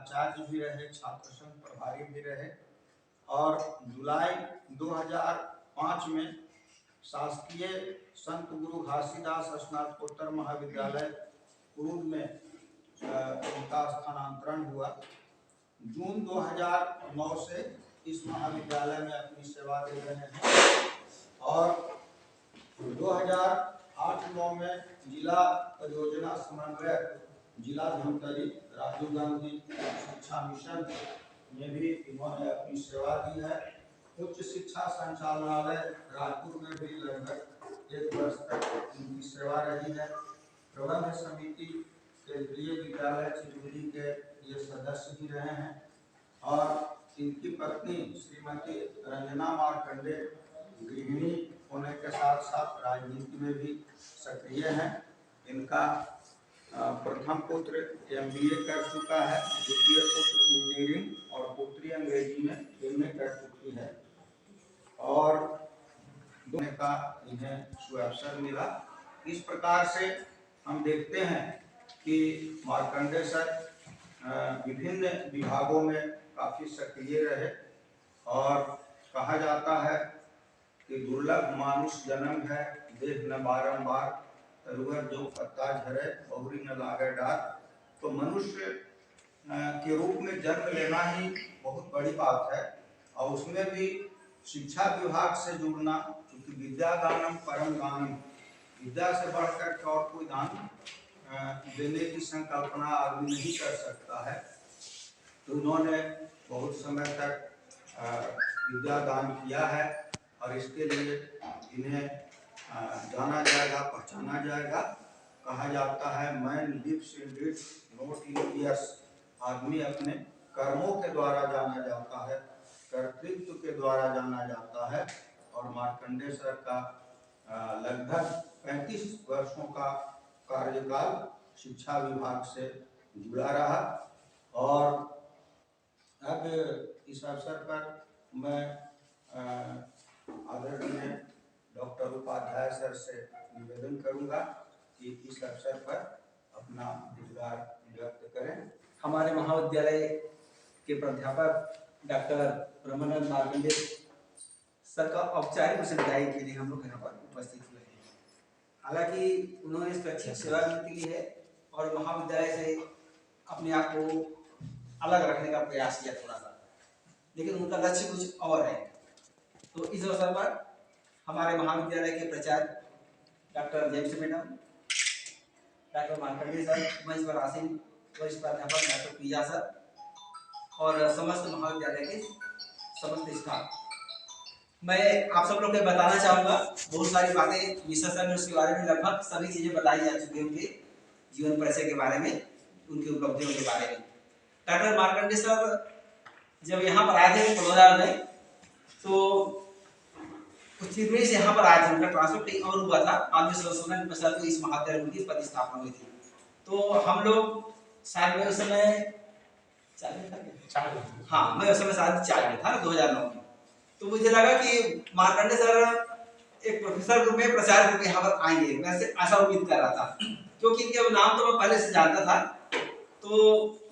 आचार्य भी रहे, छात्र संघ प्रभारी भी रहे और जुलाई 2005 में शासकीय संत गुरु घासीदास स्नातकोत्तर महाविद्यालय कुरूद में उनका स्थानांतरण हुआ। जून 2009 से इस महाविद्यालय में अपनी सेवा दे रहे हैं और 2008-9 में जिला परियोजना समन्वयक जिला धमतरी राजीव गांधी शिक्षा मिशन में भी इन्होंने अपनी सेवा दी है। उच्च शिक्षा संचालनालय रायपुर में भी लगभग 1 वर्ष तक इनकी सेवा रही है। प्रबंध समिति केंद्रीय विद्यालय चिरमिरी के ये सदस्य भी रहे हैं और इनकी पत्नी श्रीमती रंजना मार्कंडे गृहिणी होने के साथ साथ राजनीति में भी सक्रिय हैं। इनका प्रथम पुत्र MBA कर चुका है, द्वितीय पुत्र इंजीनियरिंग और पुत्री अंग्रेजी में MA कर चुकी है और दोनों का इन्हें सुअवसर मिला। इस प्रकार से हम देखते हैं कि मार्कंडे सर विभिन्न विभागों में काफी सक्रिय रहे और कहा जाता है कि दुर्लभ मानुष जन्म है, देख न बारंबार, तरुअर जो पत्ता झरे बहुरी न लागे डार। तो मनुष्य के रूप में जन्म लेना ही बहुत बड़ी बात है और उसमें भी शिक्षा विभाग से जुड़ना, क्योंकि विद्या दानम परम दानम, विद्या से बढ़कर के और कोई दान देने की संकल्पना आदमी नहीं कर सकता है। तो उन्होंने बहुत समय तक विद्या दान किया है और इसके लिए इन्हें जाना जाएगा, पहचाना जाएगा। कहा जाता है man lives in deeds not in years, आदमी अपने कर्मों के द्वारा जाना जाता है, कर्तृत्व के द्वारा जाना जाता है। और मार्कंडे सर का लगभग 35 वर्षों का कार्यकाल शिक्षा विभाग से जुड़ा रहा और अब इस अवसर पर मैं आदरणीय डॉक्टर उपाध्याय सर से निवेदन करूंगा कि इस अवसर पर अपना विचार व्यक्त करें। हमारे महाविद्यालय के प्राध्यापक डॉक्टर ब्रह्मानंद मार्कंडे सर का औपचारिक विदाई के लिए हम लोग यहाँ पर उपस्थित हुए हैं। हालांकि उन्होंने स्वैच्छिक सेवानिवृत्ति ली है और महाविद्यालय से अपने आप को अलग रखने का प्रयास किया थोड़ा सा, लेकिन उनका लक्ष्य कुछ और है। तो इस अवसर पर हमारे महाविद्यालय के प्राचार्य doctor James madam, doctor Markande sir, मंच पर आसीन वरिष्ठ प्राध्यापक डॉक्टर पिया सर और समस्त महाविद्यालय के समस्त स्टाफ, मैं आप सब लोग को बताना चाहूँगा। बहुत सारी बातें मिश्रा सर ने उसके बारे में लगभग सभी चीज़ें बताई जा चुकी हैं, उनके जीवन परिचय के बारे में, उनकी उपलब्धियों के बारे में। डॉक्टर मार्कंडे सर जब यहाँ पर आए थे बड़ौदा में, तो चिरमिरी से यहाँ पर आए थे, उनका ट्रांसफर कहीं और हुआ था। 1916 में इस महाविद्यालय की प्रतिस्थापना हुई थी। तो हम लोग शायद मैं उस समय हाँ, मैं उस समय शायद 4 में था, 2009 में। तो मुझे लगा कि मार्कंडे सर एक प्रोफेसर रूप में, प्रचार रूप में यहाँ पर आएंगे, मैं ऐसा उम्मीद कर रहा था, क्योंकि इनके नाम तो मैं पहले से जानता था। तो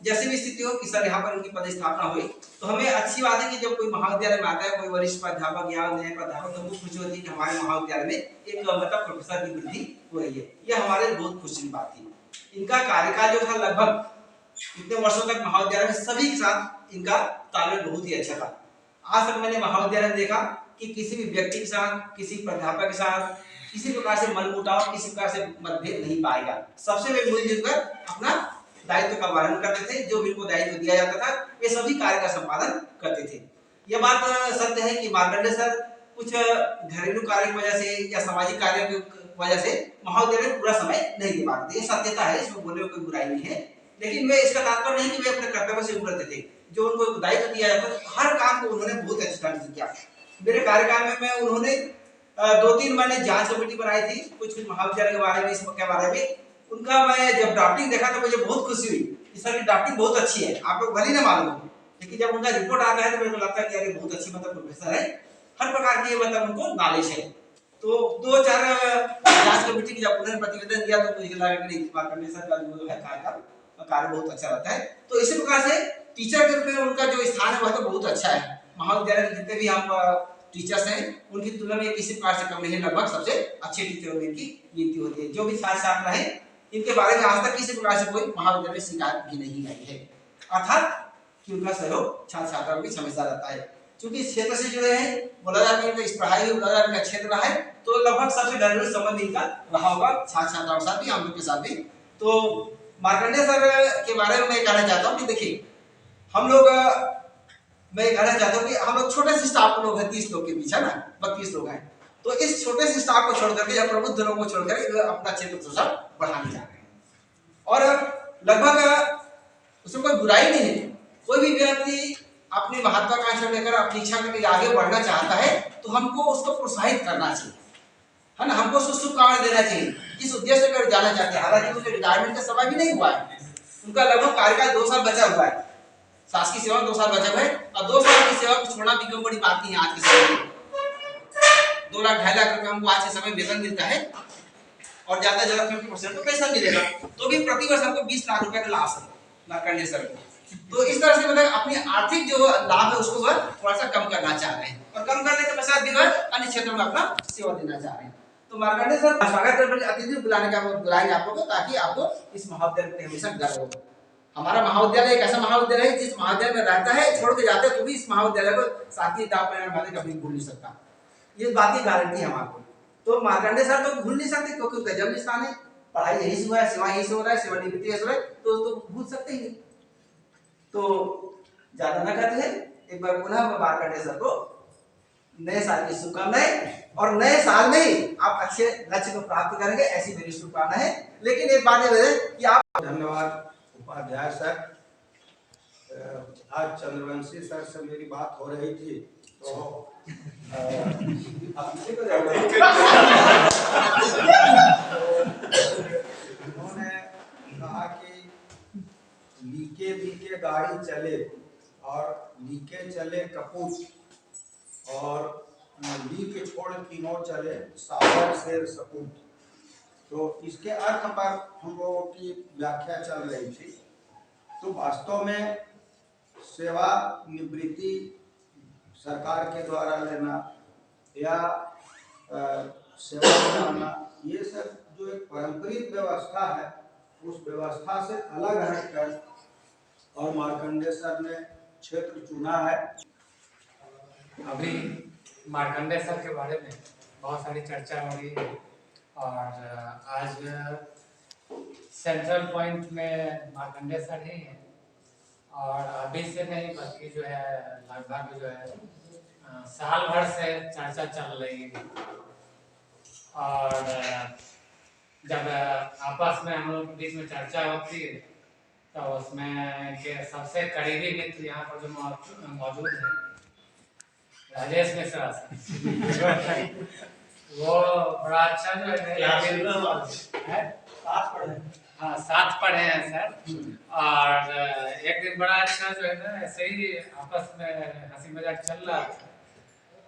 जैसे भी स्थिति हो कि सर यहाँ पर उनकी पदस्थापना हुई, तो हमें अच्छी बात है कि जब कोई महाविद्यालय में आता है कोई वरिष्ठ प्राध्यापक या नए प्राध्यापक, तो बहुत खुशी होती है कि हमारे महाविद्यालय में एक मतलब प्रोफेसर की वृद्धि हो रही है। यह हमारे लिए बहुत खुशी की बात थी। इनका कार्यकाल जो था लगभग इतने वर्षों तक महाविद्यालय में सभी के साथ इनका तालमेल बहुत ही अच्छा था। आज तक मैंने महाविद्यालय में देखा कि किसी भी व्यक्ति के साथ, किसी प्राध्यापक के साथ किसी प्रकार से मनमुटाव, किसी प्रकार से मतभेद नहीं पाएगा। सबसे वे मिलजुल कर अपना दायित्व का पालन करते थे। जो भी को दायित्व दिया जाता था वे सभी कार्य का संपादन करते थे। यह बात सत्य है कि मार्कंडे सर कुछ घरेलू कार्य की वजह से या सामाजिक कार्य की वजह से महाविद्यालय में पूरा समय नहीं दे पाते थे। ये सत्यता है, इसमें बोलने में कोई बुराई नहीं है, लेकिन वे इसका तात्पर्य नहीं कि वे अपने कर्तव्य से उबरते थे। जो उनको दायित्व दिया जाता था, हर काम को उन्होंने बहुत अच्छी तरह से किया। मेरे कार्यकाल में उन्होंने 2-3 मैंने जांच कमेटी बनाई थी कुछ महाविद्यालय के बारे में, इसके बारे में। उनका मैं जब ड्राफ्टिंग देखा तो मुझे बहुत खुशी हुई कि सर की ड्राफ्टिंग बहुत अच्छी है। आप लोग भले ना मालूम हो, लेकिन जब उनका रिपोर्ट आता है तो मेरे को लगता है कि अरे बहुत अच्छी मतलब प्रोफेसर है, हर प्रकार की मतलब उनको नॉलेज है। तो 2-4 जांच कमेटी की जब उन्होंने प्रतिवेदन दिया तो मुझे लगा कि नहीं, मार्कंडे सर का जो है कार्य बहुत अच्छा रहता है। तो इसी प्रकार से टीचर के रूप में उनका जो स्थान है वह तो बहुत अच्छा है। महाविद्यालय के जितने भी हम टीचर्स हैं उनकी तुलना में किसी प्रकार से कम नहीं है, लगभग सबसे अच्छे टीचरों में इनकी गिनती होती है। जो भी छात्र छात्रा है इनके बारे में आज तक किसी प्रकार से कोई महाविद्यालय में शिकायत भी नहीं आई है, अर्थात कि उनका सहयोग छात्र छात्राओं की हमेशा रहता है। क्योंकि इस क्षेत्र से जुड़े हैं, बोला जाता है कि इस पढ़ाई बोला जाता है क्षेत्र रहा है, तो लगभग सबसे घरेलू संबंध इनका रहा होगा छात्र छात्राओं के साथ भी, हम लोग के साथ भी। तो मार्कंडेय सर के बारे में मैं कहना चाहता हूँ कि देखिए हम लोग, मैं कहना चाहता हूँ कि हम लोग छोटे से स्टाफ लोग हैं, 30 लोग के बीच है ना, 32 लोग हैं। तो इस छोटे से स्टाफ को छोड़ करके या प्रबुद्ध लोगों को छोड़ करके अपना क्षेत्र प्रसार बढ़ाने जा रहे हैं। और लगभग उसमें कोई बुराई नहीं है, कोई भी व्यक्ति अपनी महत्वाकांक्षा लेकर अपनी इच्छा करके आगे बढ़ना चाहता है तो हमको उसको प्रोत्साहित करना चाहिए, है ना, हमको शुभकामनाएं देना चाहिए। किस उद्देश्य से कर जाना चाहते हैं, हालांकि उनके रिटायरमेंट का समय भी नहीं हुआ है, उनका लगभग कार्यकाल 2 साल बचा हुआ है, शासकीय सेवा 2 साल बचा हुआ है, और 2 साल की सेवा को छोड़ना भी कम बड़ी बात नहीं है आज के समय में। 2 लाख 2.5 लाख रुपए हमको आज के समय वेतन मिलता है और ज्यादा ज्यादा 50% तो पैसा मिलेगा, तो भी प्रति वर्ष हमको 20 लाख रुपए का लाभ है मार्कंडेय सर को। तो इस तरह से मतलब अपनी आर्थिक जो लाभ है उसको वह थोड़ा सा कम करना चाह रहे हैं, और कम करने के पश्चात भी वह अन्य क्षेत्रों में अपना सेवा देना चाह रहे हैं। तो मार्कंडेय सर स्वागत करने अतिथि बुलाने का बुलाएंगे आप लोग को, ताकि आपको इस महाविद्यालय पे हमेशा गर्व हो। हमारा महाविद्यालय एक ऐसा महाविद्यालय है जिस महाविद्यालय में रहता है, छोड़ के जाते तो भी इस महाविद्यालय को साथी दाव परिणाम वाले कभी भूल नहीं सकता, ये बात की गारंटी है आपको। तो मार्कंडेय सर तो भूल नहीं सकते क्योंकि गजब स्थान है, पढ़ाई यही से हुआ है, सेवा यही से हो रहा है, सेवानिवृत्ति यही से हो रहा है, तो भूल सकते ही नहीं। तो ज्यादा ना कहते हैं, एक बार पुनः मार्कंडेय सर को नए साल की शुभकामनाएं, और नए साल में ही आप अच्छे लक्ष्य को प्राप्त करेंगे ऐसी मेरी शुभकामना है। लेकिन एक बात ये है कि आप, धन्यवाद उपाध्याय सर। आज चंद्रवंशी सर से मेरी बात हो रही थी तो उन्होंने कहा कि लीके गाड़ी चले और लीके चले कपूत, और लीक छोड़ तीनों चले सावर शेर सपूत। तो इसके अर्थ पर हम लोगों की व्याख्या चल रही थी। तो वास्तव में सेवा निवृत्ति सरकार के द्वारा लेना या सेवा में आना, ये सब जो एक पारंपरिक व्यवस्था है उस व्यवस्था से अलग हटकर और मार्कंडेय सर ने क्षेत्र चुना है। अभी मार्कंडेय सर के बारे में बहुत सारी चर्चा हो रही है, और आज सेंट्रल पॉइंट में मार्कंडेय सर ही हैं, और अभी से नहीं बल्कि जो है लगभग जो है साल भर से चर्चा चल रही है। और जब आपस में हम लोग के बीच में चर्चा होती है तो उसमें के सबसे करीबी मित्र यहाँ पर जो मौजूद हैं राजेश मिश्रा वो बड़ा अच्छा जो है साथ पढ़े हैं सर। और एक दिन बड़ा अच्छा जो है ना ऐसे ही आपस में हंसी मजाक चल रहा था,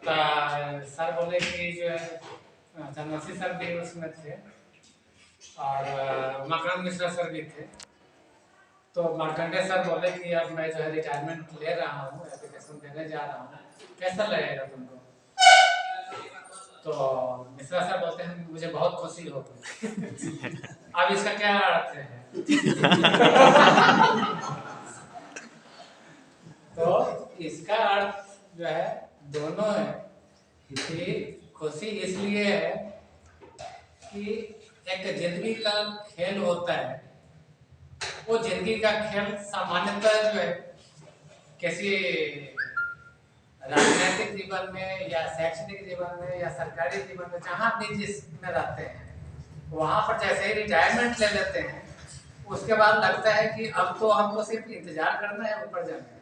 तो सर बोले कि जो है चंद्रवंशी सर भी उसमें थे और उमाकांत मिश्रा सर भी थे। तो मार्कंडेय सर बोले कि अब मैं जो है रिटायरमेंट ले रहा हूँ, एप्लीकेशन देने जा रहा हूँ, कैसा लगेगा तुमको? तो मिश्रा सर बोलते हैं मुझे बहुत खुशी होगी। अब इसका क्या अर्थ है? तो इसका अर्थ जो है दोनों है कि खुशी इसलिए है कि एक जिंदगी का खेल होता है, वो जिंदगी का खेल सामान्यतः जो है किसी राजनीतिक जीवन में या शैक्षणिक जीवन में या सरकारी जीवन में जहाँ भी जिसमें रहते हैं वहाँ पर जैसे ही रिटायरमेंट ले लेते हैं उसके बाद लगता है कि अब तो हमको सिर्फ इंतजार करना है ऊपर जाने का,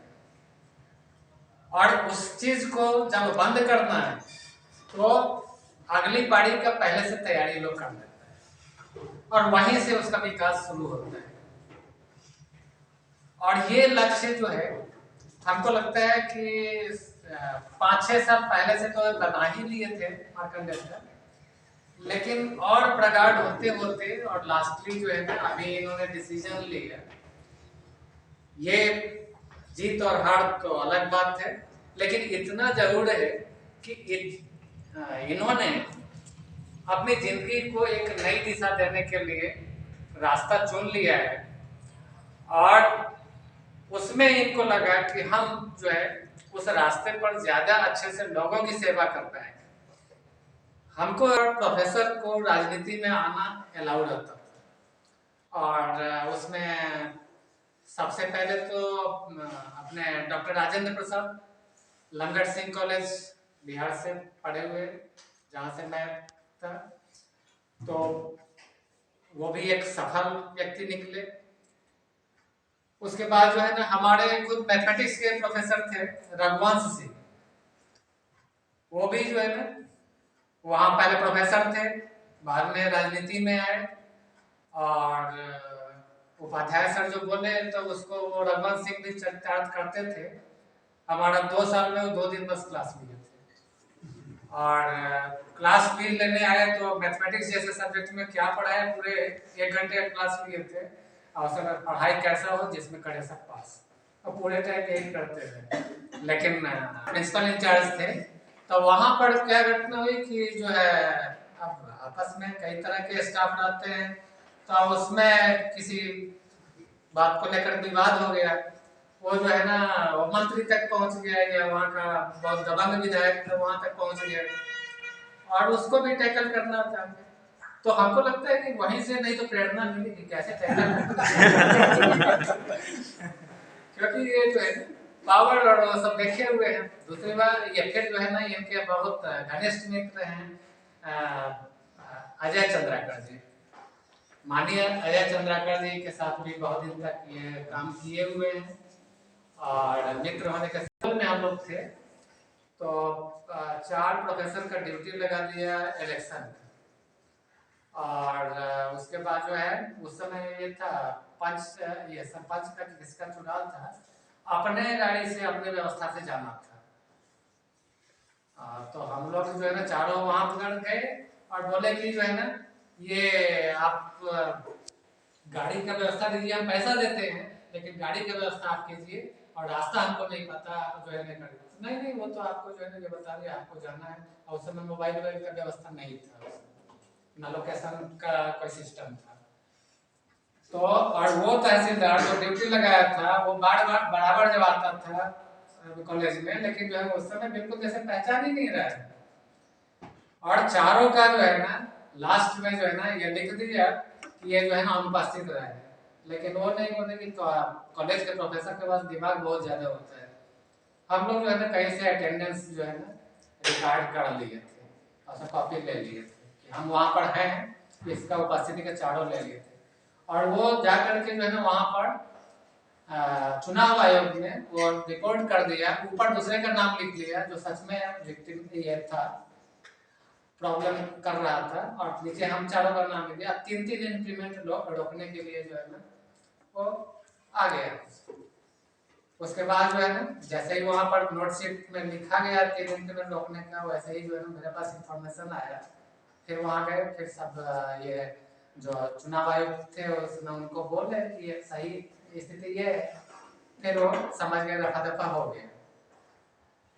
और उस चीज को जब बंद करना है तो अगली पारी का पहले से तैयारी लोग कर लेते हैं और वहीं से उसका विकास शुरू होता है। और ये लक्ष्य जो है हमको लगता है कि 5-6 साल पहले से तो बना ही लिए थे मार्कंडेय सर, लेकिन और प्रगाढ़ होते होते और लास्टली जो है ना अभी इन्होंने डिसीजन लिया, ये जीत और हार तो अलग बात है, लेकिन इतना जरूर है कि इन्होंने अपनी जिंदगी को एक नई दिशा देने के लिए रास्ता चुन लिया है, और उसमें इनको लगा कि हम जो है उस रास्ते पर ज्यादा अच्छे से लोगों की सेवा कर पाएंगे। हमको प्रोफेसर को राजनीति में आना अलाउड होता था, और उसमें सबसे पहले तो अपने डॉक्टर राजेंद्र प्रसाद लंगट सिंह कॉलेज बिहार से पढ़े हुए, जहाँ से मैं था, तो वो भी एक सफल व्यक्ति निकले। उसके बाद जो है ना हमारे खुद मैथमेटिक्स के प्रोफेसर थे रघुवंश सिंह, वो भी जो है ना वहाँ पहले प्रोफेसर थे, बाद में राजनीति में आए, और उपाध्याय सर जो बोले तो उसको वो रघुवंश सिंह भी चरितार्थ करते थे। हमारा 2 साल में वो 2 दिन बस क्लास लिए थे, और क्लास भी लेने आए तो मैथमेटिक्स जैसे सब्जेक्ट में क्या पढ़ाया, पूरे 1 घंटे क्लास लिए थे, और उसमें पढ़ाई कैसा हो जिसमें करे सब पास, और पूरे टाइम यही करते थे। लेकिन प्रिंसिपल इंचार्ज थे, तो वहाँ पर क्या घटना हुई कि जो है अब आपस में कई तरह के स्टाफ रहते हैं, तो उसमें किसी बात को लेकर विवाद हो गया। वो जो है ना वो मंत्री तक पहुंच गया, या वहाँ का बहुत दबंग विधायक था वहाँ तक पहुंच गया, और उसको भी टैकल करना था। तो हमको लगता है कि वहीं से नहीं तो प्रेरणा मिली कि कैसे टैकल क्योंकि ये जो है पावर और वो सब देखे हुए हैं। दूसरी बात ये फिर जो है ना इनके बहुत घनिष्ठ मित्र हैं अजय चंद्राकर जी, माननीय अजय चंद्राकर जी के साथ भी बहुत दिन तक ये काम किए हुए हैं, और मित्र होने के साथ में हम लोग थे। तो 4 प्रोफेसर का ड्यूटी लगा दिया इलेक्शन, और उसके बाद जो है उस समय ये था ये सरपंच का किसका चुनाव था, अपने गाड़ी से अपने व्यवस्था से जाना था। तो हम लोग जो है ना चारों वहां पकड़ गए और बोले कि जो है ना ये आप गाड़ी का व्यवस्था दीजिए, हम पैसा देते हैं लेकिन गाड़ी का व्यवस्था आप कीजिए, और रास्ता हमको नहीं पता, आप जो है नहीं कर नहीं वो तो आपको जो है ना ये बता दिया आपको जाना है, और उस समय मोबाइल का व्यवस्था नहीं था, ना लोकेशन का कोई सिस्टम था। तो और वो तहसीलदार जो ड्यूटी लगाया था वो बार बार बराबर जब आता था कॉलेज में, लेकिन जो है उस समय बिल्कुल जैसे पहचान ही नहीं रहा है, और चारों का जो है ना लास्ट में जो है ना ये लिख दिया कि ये जो है ना अनुपस्थित रहे, लेकिन वो नहीं बोले कि तो कॉलेज के प्रोफेसर के पास दिमाग बहुत ज्यादा होता है। हम लोग जो है ना कहीं से अटेंडेंस जो है ना रिकॉर्ड कर लिए थे, और कॉपी ले लिए थे कि हम वहाँ पर हैं, इसका उपस्थिति के चारों ले लिए थे, और वो जा करके जो है ना वहाँ पर चुनाव आयोग ने वो रिपोर्ट कर दिया, ऊपर दूसरे का नाम लिख लिया जो सच में विक्टिम ये था, प्रॉब्लम कर रहा था, और नीचे हम चारों का नाम लिख दिया। 3-3 इंक्रीमेंट रोकने के लिए जो है ना वो आ गया। उसके बाद जो है ना जैसे ही वहाँ पर नोटशीट में लिखा गया 3 इंक्रीमेंट रोकने का, वैसे ही जो है ना मेरे पास इंफॉर्मेशन आया, फिर वहाँ गए, फिर सब ये जो चुनाव आयुक्त थे उसने उनको बोले कि ये सही स्थिति ये, फिर वो समझ गए, रफा दफा हो गया,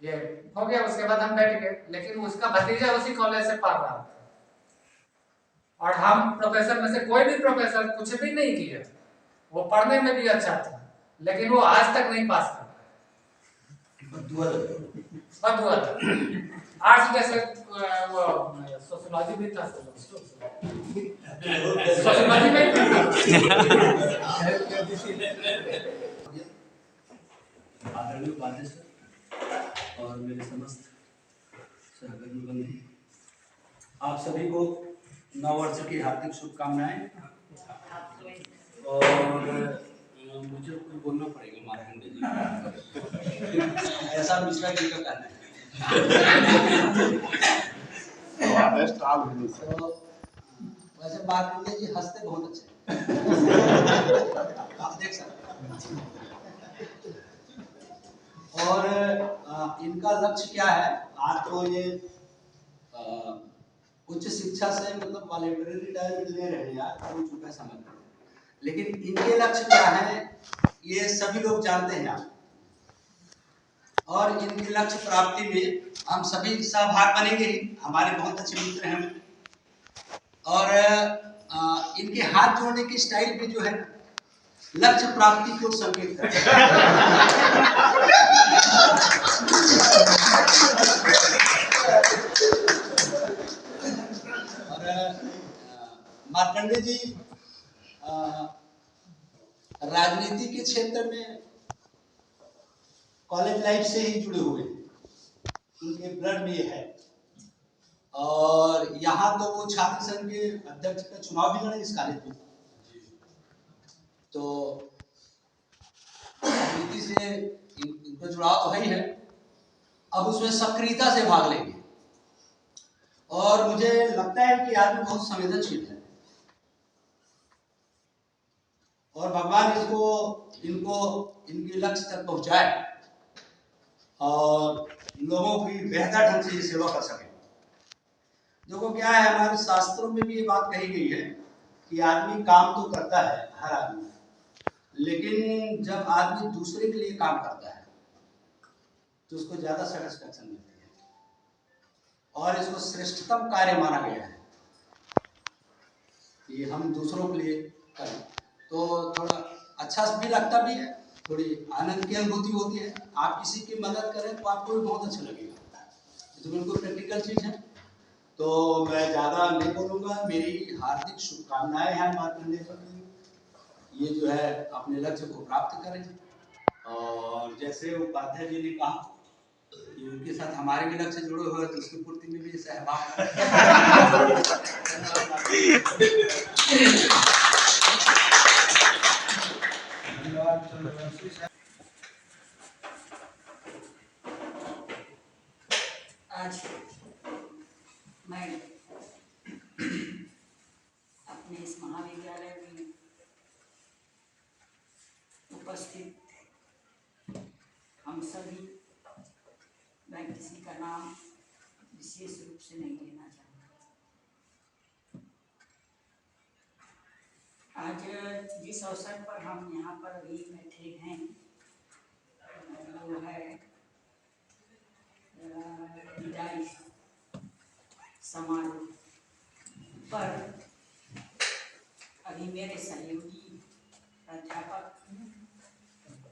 ये हो गया। उसके बाद हम बैठ गए, लेकिन उसका भतीजा उसी कॉलेज से पढ़ रहा था, और हम प्रोफेसर में से कोई भी प्रोफेसर कुछ भी नहीं किया, वो पढ़ने में भी अच्छा था, लेकिन वो आज तक नहीं पास कर पाया। आर्ट्स जैसे वो सोशियोलॉजी भी था, सोशियोलॉजी में आदरणीय उपाध्याय सर और मेरे समस्त सहकर्मी बंधु, आप सभी को नववर्ष की हार्दिक शुभकामनाएं। और मुझे कुछ बोलना पड़ेगा मार्कंडे जी, ऐसा मिश्रा जी का कहना है। वैसे मार्कंडे जी हंसते बहुत अच्छे आप देख सकते हैं, और इनका लक्ष्य क्या है, आज तो ये उच्च शिक्षा से मतलब वॉलंटरी रिटायरमेंट ले रहे हैं यार, हो चुका समझ, लेकिन इनके लक्ष्य क्या है ये सभी लोग जानते हैं। और इनके लक्ष्य प्राप्ति में हम सभी सहभाग बनेंगे ही। हमारे बहुत अच्छे मित्र हैं और इनके हाथ जोड़ने की स्टाइल भी जो है लक्ष्य प्राप्ति को संकेत करता और मार्कंडे जी राजनीति के क्षेत्र में कॉलेज लाइफ से ही जुड़े हुए हैं, उनके ब्लड में है। और यहाँ तो वो छात्र संघ के अध्यक्ष का चुनाव भी लड़े इस कॉलेज में, तो राजनीति से इनका जुड़ाव तो है ही है। अब उसमें सक्रियता से भाग लेंगे और मुझे लगता है कि आदमी बहुत संवेदनशील है और भगवान इनको इनके लक्ष्य तक पहुंचाए और लोगों की बेहतर ढंग से ये सेवा कर सके। देखो क्या है, हमारे शास्त्रों में भी ये बात कही गई है कि आदमी काम तो करता है हर आदमी, लेकिन जब आदमी दूसरे के लिए काम करता है तो उसको ज्यादा सेटिस्फैक्शन मिलती है और इसको श्रेष्ठतम कार्य माना गया है कि हम दूसरों के लिए करें। तो थोड़ा अच्छा भी लगता भी है, थोड़ी आनंद की अनुभूति होती है। आप किसी की मदद करें तो आपको भी बहुत अच्छा लगेगा, तो बिल्कुल प्रैक्टिकल चीज है। तो मैं ज़्यादा नहीं बोलूँगा, मेरी हार्दिक शुभकामनाएं हैं मार्कंडे जी, ये जो है अपने लक्ष्य को प्राप्त करें। और जैसे उपाध्याय जी ने कहा कि उनके साथ हमारे भी लक्ष्य जुड़े हुए तो उसकी पूर्ति में भी सहभाग आज मैं अपने इस महाविद्यालय में उपस्थित हम सभी, मैं किसी का नाम विशेष रूप से नहीं लेना चाहूँगा। आज जिस अवसर पर हम यहाँ पर अभी बैठे हैं वो है विदाई समारोह पर अभी मेरे सहयोगी प्राध्यापक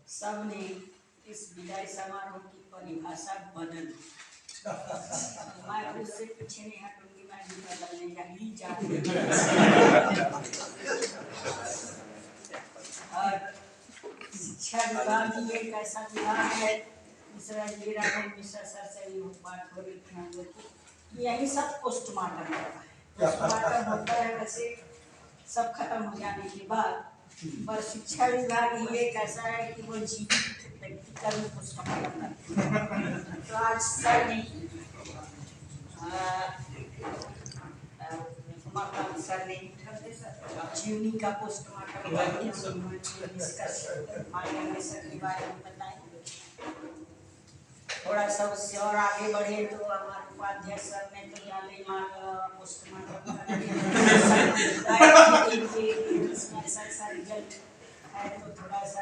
सब ने इस विदाई समारोह की परिभाषा बदल दी। मैं उससे पीछे नहीं हटूंगी, मैं भी बदलने ही जा रही और शिक्षा विभाग ये एक ऐसा विभाग है, दूसरा ये राघव मिश्रा सर से भी बात हो रही थी हम लोग की, यही सब पोस्टमार्टम होता है। पोस्टमार्टम होता है वैसे सब खत्म हो जाने के बाद, पर शिक्षा विभाग ही एक ऐसा है कि वो जीवित व्यक्ति का भी पोस्टमार्टम करते हैं। तो आज सर ने सर ने जीवनी का पोस्टमार्टम के बारे में बताएं। थोड़ा सा उससे और आगे बढ़े तो हमारे उपाध्याय सर ने तो जाले पोस्टमार्टम ऐसा रिजल्ट है, तो थोड़ा सा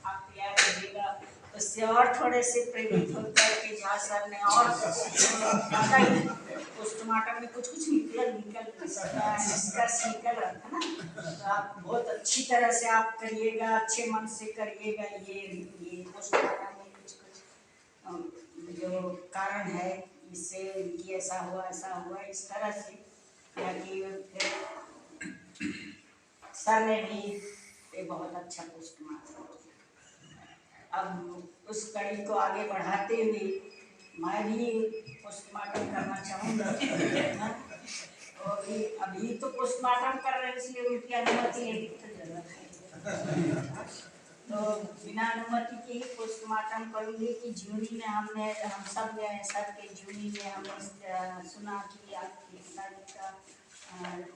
आप तैयार करिएगा। उससे और थोड़े से प्रेरित होकर के झा सर ने और पोस्टमार्टम में कुछ निकल निष्कर्ष निकल रहा था ना, तो आप बहुत अच्छी तरह से आप करिएगा, अच्छे मन से करिएगा। ये पोस्टमार्टम में कुछ जो कारण है इससे इनकी ऐसा हुआ इस तरह से, या कि फिर सर ने भी एक बहुत अच्छा पोस्टमार्टम किया। अब उस कड़ी को आगे बढ़ाते हुए मैं भी पोस्टमार्टम करना चाहूँगा। और अभी तो पोस्टमार्टम कर रहे हैं, इसलिए उनकी अनुमति लेने की तो जरूरत है। तो बिना अनुमति के ही पोस्टमार्टम करूँगी कि जीवनी में हम सब सर के जीवनी में हमने सुना कि आपके पिताजी का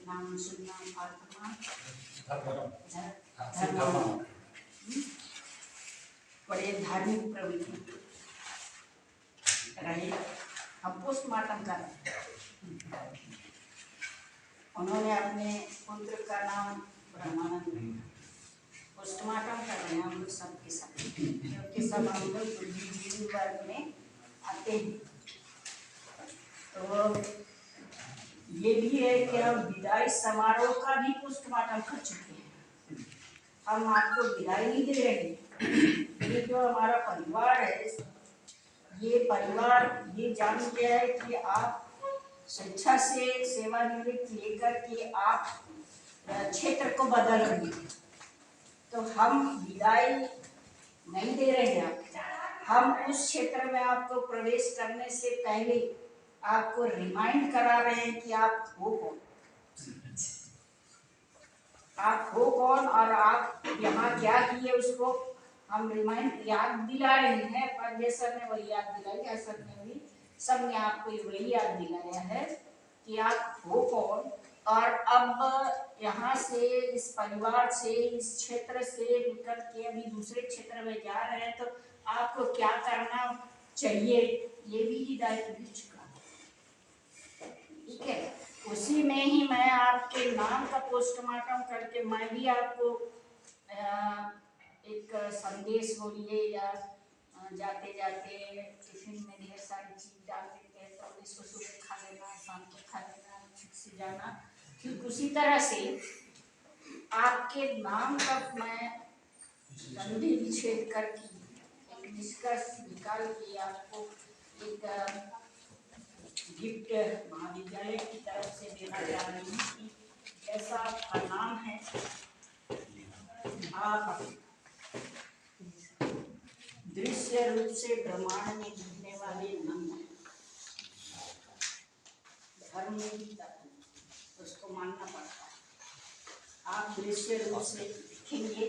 नाम सुनना आत्मा बड़े धार्मिक प्रवृत्ति रहे। हम पोस्टमार्टम कर रहे हैं। उन्होंने अपने पुत्र का नाम ब्रह्मानंद पोस्टमार्टम कर रहे हैं हम लोग सबके साथ, क्योंकि सब हम लोग इसी वर्ग में आते हैं। तो ये भी है कि हम विदाई समारोह का भी पोस्टमार्टम कर चुके हैं। हम आपको विदाई नहीं दे रहे। ये जो हमारा परिवार है, ये परिवार ये जान गया है कि आप स्वेच्छा से सेवानिवृत्त लेकर के आप क्षेत्र को बदल रहे हैं। तो हम विदाई नहीं दे रहे हैं आपको। हम उस क्षेत्र में आपको प्रवेश करने से पहले आपको रिमाइंड करा रहे हैं कि आप हो कौन, आप हो कौन और आप यहाँ क्या किए उसको हम रिमाइंड याद दिला रहे हैं। पांडे सर ने वही याद दिलाई, सर ने भी सबने आपको वही याद दिलाया है कि आप हो कौन। और अब यहाँ से इस परिवार से इस क्षेत्र से निकल के अभी दूसरे क्षेत्र में जा रहे हैं, तो आपको क्या करना चाहिए ये भी हिदायत मिल चुका है। ठीक है, उसी में ही मैं आपके नाम का पोस्टमार्टम करके मैं भी आपको एक संदेश बोलिए या जाते जाते टिफिन में ढेर सारी चीज डाल देते हैं, तो इसको सुबह खा लेना, शाम को खा लेना, ठीक से जाना। ठीक उसी तरह से आपके नाम का मैं गंदे विच्छेद करके एक निष्कर्ष निकाल के आपको एक गिफ्ट महाविद्यालय की तरफ से देना जा रही हूँ कि जैसा आपका नाम है, आप दृश्य रूप से ब्रह्मांड में दिखने वाले नंद हैं। धर्म में भी उसको मानना पड़ता है। आप दृश्य रूप से दिखेंगे